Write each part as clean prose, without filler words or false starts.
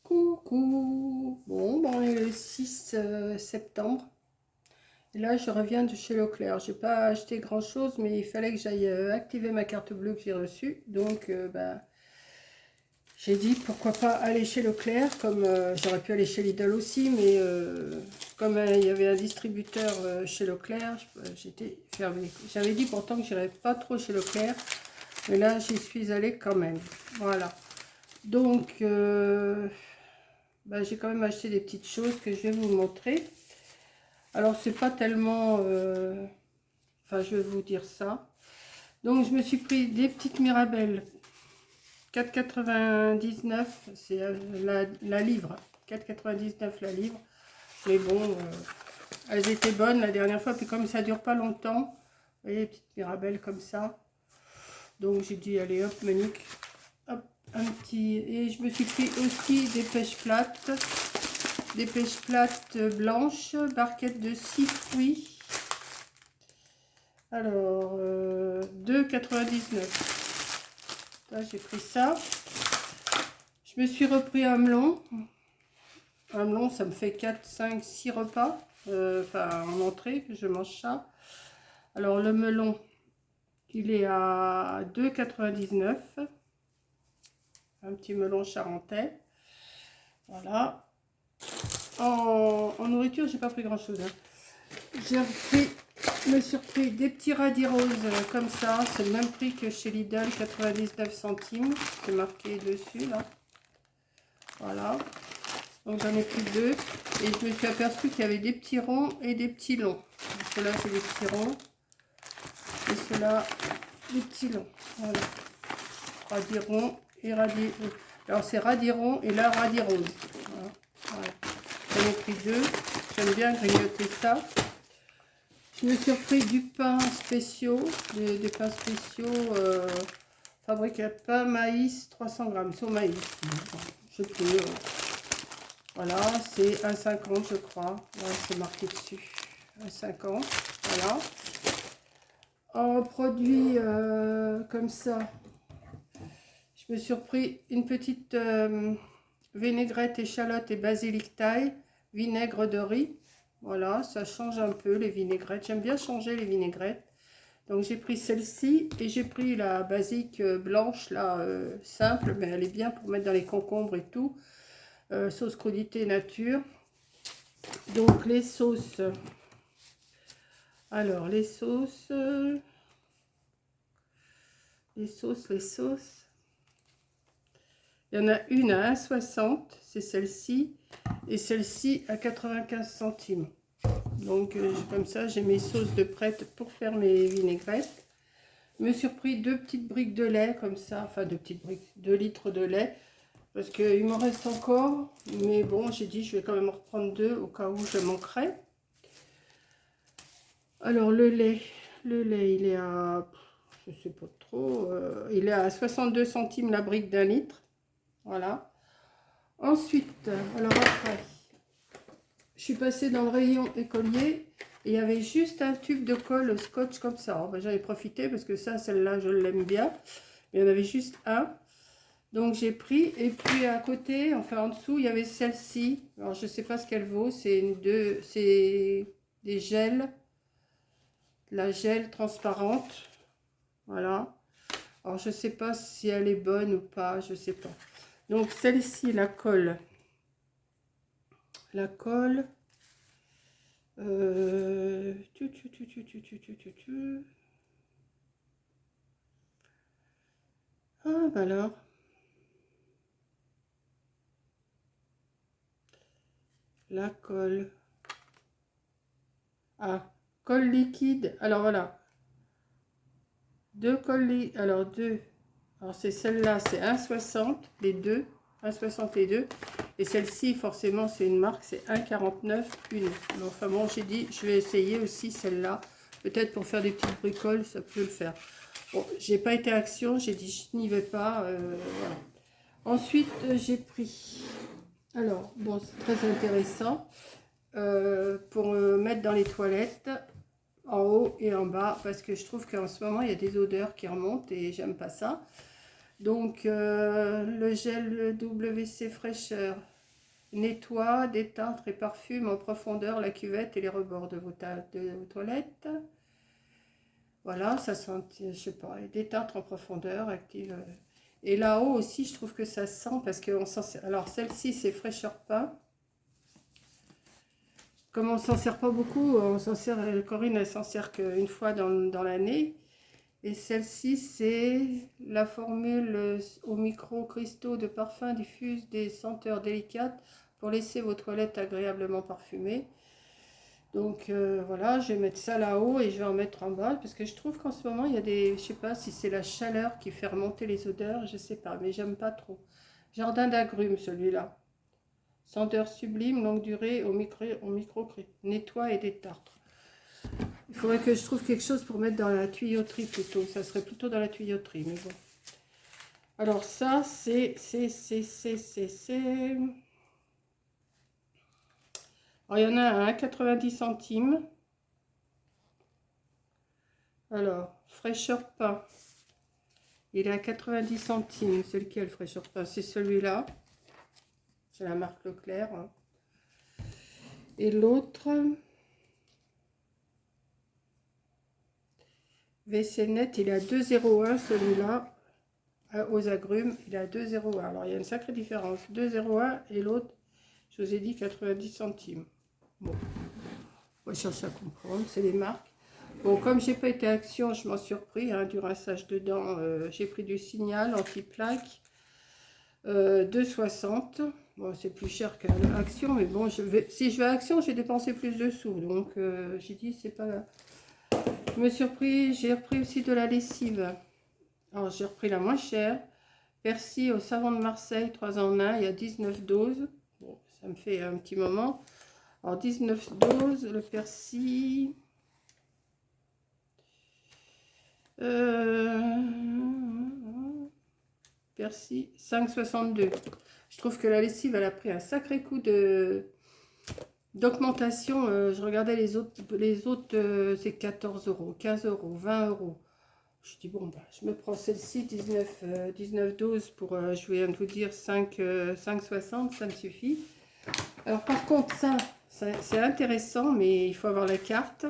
Coucou. Bon, on est le 6 septembre. Et là, je reviens de chez Leclerc. J'ai pas acheté grand chose, mais il fallait que j'aille activer ma carte bleue que j'ai reçue. Donc, j'ai dit pourquoi pas aller chez Leclerc, comme j'aurais pu aller chez Lidl aussi, mais comme il y avait un distributeur chez Leclerc, j'étais fermée. J'avais dit pourtant que j'irais pas trop chez Leclerc, mais là, j'y suis allée quand même. Voilà. Donc, j'ai quand même acheté des petites choses que je vais vous montrer. Alors, c'est pas tellement... je vais vous dire ça. Donc, je me suis pris des petites Mirabelles. 4,99, c'est la livre. 4,99 la livre. Mais bon, elles étaient bonnes la dernière fois. Puis comme ça dure pas longtemps, vous voyez, les petites Mirabelles comme ça. Donc, j'ai dit, allez hop, Monique. Hop, un petit... Et je me suis pris aussi des pêches plates. Des pêches plates blanches, barquettes de 6 fruits. Alors, 2,99. J'ai pris ça. Je me suis repris un melon. Un melon, ça me fait 4, 5, 6 repas. En entrée, que je mange ça. Alors, le melon, il est à 2,99. Un petit melon charentais. Voilà. En nourriture, j'ai pas pris grand chose. J'ai pris, me suis pris des petits radis roses comme ça. C'est le même prix que chez Lidl, 99 centimes. C'est marqué dessus là. Voilà. Donc j'en ai pris deux. Et je me suis aperçue qu'il y avait des petits ronds et des petits longs. Ceux-là, c'est des petits ronds. Et ceux-là, des petits longs. Voilà. Radis rond et radis. Alors c'est radis rond et là radis rose. Voilà. Voilà. J'en ai pris deux. J'aime bien grignoter ça. Je me suis repris du pain spéciaux, des pains spéciaux fabriqués pain maïs 300 grammes, sur maïs. Je sais plus. Voilà, c'est 1,50 je crois. Ouais, c'est marqué dessus. 1,50. Voilà. En produit comme ça, je me suis repris une petite vinaigrette, échalote et basilic thaï, vinaigre de riz. Voilà, ça change un peu les vinaigrettes. J'aime bien changer les vinaigrettes. Donc j'ai pris celle-ci et j'ai pris la basique blanche, là, simple, mais elle est bien pour mettre dans les concombres et tout. Sauce crudité nature. Donc les sauces. Alors les sauces. Les sauces. Il y en a une à 1,60, c'est celle-ci. Et celle-ci à 95 centimes. Donc comme ça, j'ai mes sauces de prête pour faire mes vinaigrettes. Je me suis pris deux petites briques de lait comme ça, enfin deux petites briques, 2 litres de lait. Parce qu'il m'en reste encore, mais bon, j'ai dit je vais quand même en reprendre deux au cas où je manquerai. Alors le lait il est à, je sais pas trop, il est à 62 centimes la brique d'1 litre. Voilà. Ensuite, alors après, je suis passée dans le rayon écolier et il y avait juste un tube de colle scotch comme ça. J'en ai profité parce que ça, celle-là, je l'aime bien. Il y en avait juste un. Donc j'ai pris. Et puis à côté, enfin en dessous, il y avait celle-ci. Alors je ne sais pas ce qu'elle vaut. C'est des gels. La gel transparente. Voilà. Alors je ne sais pas si elle est bonne ou pas. Je ne sais pas. Donc celle-ci, la colle. La colle. Ah, bah alors. La colle. Ah, colle liquide. Alors voilà. Deux colles liquides. Alors deux. Alors c'est celle-là, c'est 1,60 les deux. 1,60 les deux. Et celle-ci, forcément, c'est une marque, c'est 1,49 une. Mais enfin bon, j'ai dit, je vais essayer aussi celle-là. Peut-être pour faire des petites bricoles, ça peut le faire. Bon, j'ai pas été action, j'ai dit, je n'y vais pas. Voilà. Ensuite, j'ai pris. Alors, bon, c'est très intéressant. Pour mettre dans les toilettes, en haut et en bas, parce que je trouve qu'en ce moment, il y a des odeurs qui remontent et j'aime pas ça. Donc, le gel WC fraîcheur, nettoie, détartre et parfume en profondeur la cuvette et les rebords de vos toilettes. Voilà, ça sent, je sais pas, détartre en profondeur, active. Et là-haut aussi, je trouve que ça sent, parce que on s'en sert. Alors, celle-ci, c'est fraîcheur pain. Comme on s'en sert pas beaucoup, on s'en sert, Corinne, elle s'en sert qu'une fois dans l'année. Et celle-ci, c'est la formule au micro-cristaux de parfum diffuse des senteurs délicates pour laisser vos toilettes agréablement parfumées. Donc voilà, je vais mettre ça là-haut et je vais en mettre en bas parce que je trouve qu'en ce moment, il y a des... Je sais pas si c'est la chaleur qui fait remonter les odeurs, je sais pas, mais j'aime pas trop. Jardin d'agrumes, celui-là. Senteur sublime, longue durée au micro nettoie et détartre. Il faudrait que je trouve quelque chose pour mettre dans la tuyauterie plutôt. Ça serait plutôt dans la tuyauterie, mais bon. Alors ça, Alors, il y en a à 90 centimes. Alors, fraîcheur pain. Il est à 90 centimes. C'est lequel, fraîcheur pain? C'est celui-là. C'est la marque Leclerc. Et l'autre... WC Net, il est à 2,01 celui-là. Aux agrumes, il est à 2,01. Alors, il y a une sacrée différence. 2,01 et l'autre, je vous ai dit 90 centimes. Bon, on va chercher à comprendre. C'est les marques. Bon, comme j'ai pas été Action, je m'en suis surpris. Hein, du rinçage de dents, j'ai pris du Signal anti-plaque. 2,60. Bon, c'est plus cher qu'à Action, mais bon, si je vais à Action, j'ai dépensé plus de sous. Donc, j'ai dit, c'est pas... Je me suis repris, j'ai repris aussi de la lessive. Alors, j'ai repris la moins chère. Persil au savon de Marseille, 3 en 1, il y a 19 doses. Bon, ça me fait un petit moment. Alors, 19 doses, le persil. Persil, 5,62. Je trouve que la lessive, elle a pris un sacré coup d'augmentation. Je regardais les autres c'est 14 €, 15 €, 20 €. Je dis, bon, bah, je me prends celle-ci, 19 doses pour, je viens de vous dire, 5,60, ça me suffit. Alors, par contre, ça c'est intéressant, mais il faut avoir la carte.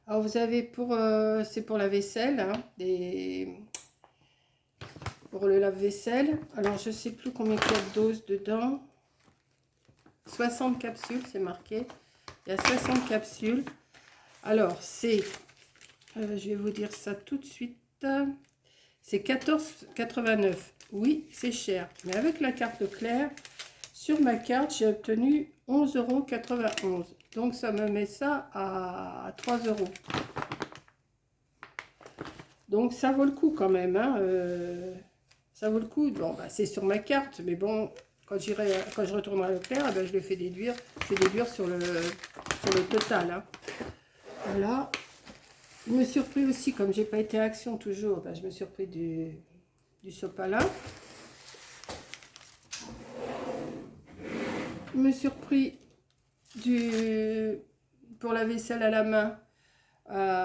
Alors, vous avez c'est pour la vaisselle, hein, pour le lave-vaisselle. Alors, je ne sais plus combien il y a de doses dedans. 60 capsules, c'est marqué. Il y a 60 capsules. Alors, c'est... je vais vous dire ça tout de suite. C'est 14,89. Oui, c'est cher. Mais avec la carte Leclerc, sur ma carte, j'ai obtenu 11,91 €. Donc, ça me met ça à 3 €. Donc, ça vaut le coup quand même. Hein, ça vaut le coup. Bon, bah, c'est sur ma carte. Mais bon, quand je retournerai à Leclerc, eh ben, je le fais déduire. Je vais déduire sur le total. Hein. Voilà. Je me suis repris aussi, comme j'ai pas été à Action toujours, ben je me suis repris du sopalin. Je me suis repris pour la vaisselle à la main,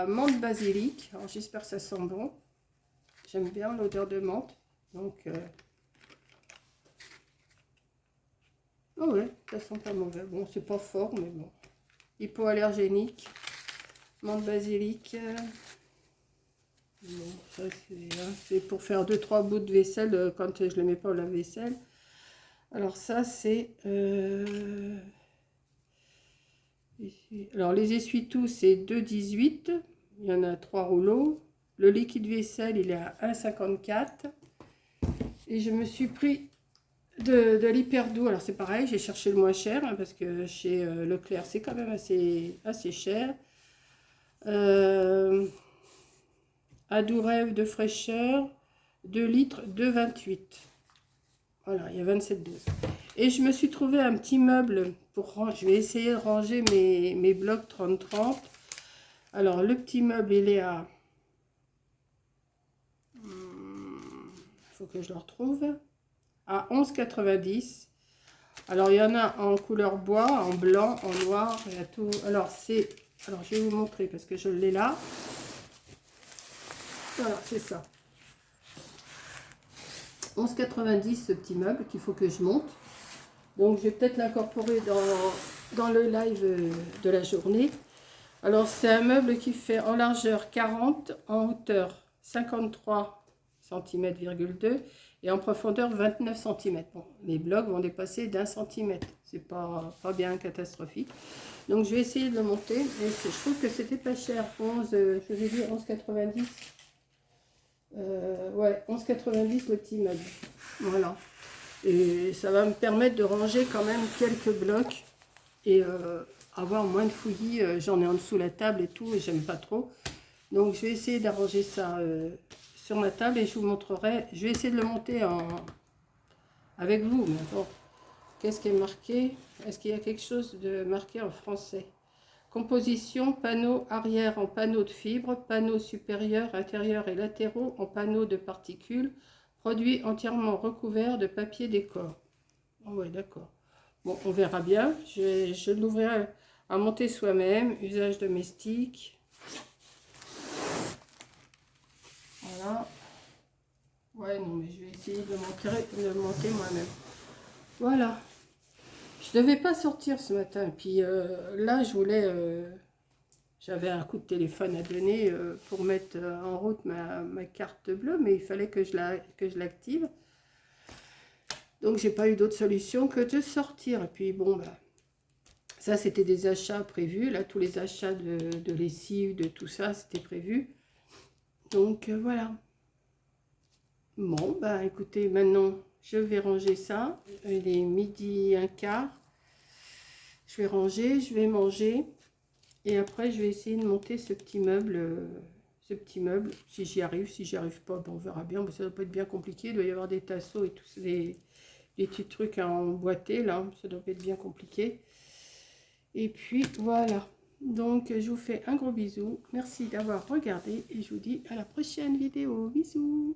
menthe basilic. Alors j'espère que ça sent bon. J'aime bien l'odeur de menthe. Donc, oh ouais, ça sent pas mauvais. Bon, c'est pas fort, mais bon. Hypoallergénique. Menthe basilic. Bon, ça c'est pour faire 2-3 bouts de vaisselle quand je ne les mets pas au lave-vaisselle. Alors ça c'est ici. Alors les essuie-tout c'est 2,18. Il y en a 3 rouleaux. Le liquide vaisselle il est à 1,54. Et je me suis pris de l'hyperdoux. Alors c'est pareil, j'ai cherché le moins cher hein, parce que chez Leclerc c'est quand même assez cher. Adou Rêve de fraîcheur, 2 litres, 2,28. Voilà, il y a 27 doses. Et je me suis trouvé un petit meuble pour ranger. Je vais essayer de ranger mes blocs 30-30. Alors, le petit meuble, il est à... Il faut que je le retrouve. À 11,90. Alors, il y en a en couleur bois, en blanc, en noir. Il y a tout. Alors, je vais vous montrer parce que je l'ai là. Voilà, c'est ça. 11,90 ce petit meuble qu'il faut que je monte. Donc je vais peut-être l'incorporer dans le live de la journée. Alors c'est un meuble qui fait en largeur 40, en hauteur 53 cm,2 et en profondeur 29 cm. Bon, les blocs vont dépasser d'1 cm. C'est pas bien catastrophique. Donc je vais essayer de le monter. Et je trouve que c'était pas cher. 11, je vous ai dit 11,90. Ouais, 11,90 le petit meuble. Voilà. Et ça va me permettre de ranger quand même quelques blocs et avoir moins de fouillis. J'en ai en dessous la table et tout et j'aime pas trop. Donc je vais essayer d'arranger ça sur ma table et je vous montrerai. Je vais essayer de le monter avec vous. Mais bon, qu'est-ce qui est marqué? Est-ce qu'il y a quelque chose de marqué en français? Composition, panneaux arrière en panneaux de fibres, panneaux supérieurs, intérieurs et latéraux en panneaux de particules, produit entièrement recouvert de papier décor. Oh ouais, d'accord. Bon, on verra bien. Je l'ouvrirai à monter soi-même. Usage domestique. Voilà. Ouais, non, mais je vais essayer de le monter moi-même. Voilà. Je ne devais pas sortir ce matin. Puis là, je voulais... j'avais un coup de téléphone à donner pour mettre en route ma carte bleue, mais il fallait que je l'active. Donc, j'ai pas eu d'autre solution que de sortir. Et puis, bon, bah, ça, c'était des achats prévus. Là, tous les achats de lessive, de tout ça, c'était prévu. Donc, voilà. Bon, bah, écoutez, maintenant, je vais ranger ça. Il est 12h15. Je vais ranger, je vais manger. Et après, je vais essayer de monter ce petit meuble. Si j'y arrive. Si j'y arrive pas, bon, on verra bien. Mais ça doit pas être bien compliqué. Il doit y avoir des tasseaux et tous les petits trucs à emboîter, là. Ça doit pas être bien compliqué. Et puis, voilà. Donc, je vous fais un gros bisou. Merci d'avoir regardé. Et je vous dis à la prochaine vidéo. Bisous.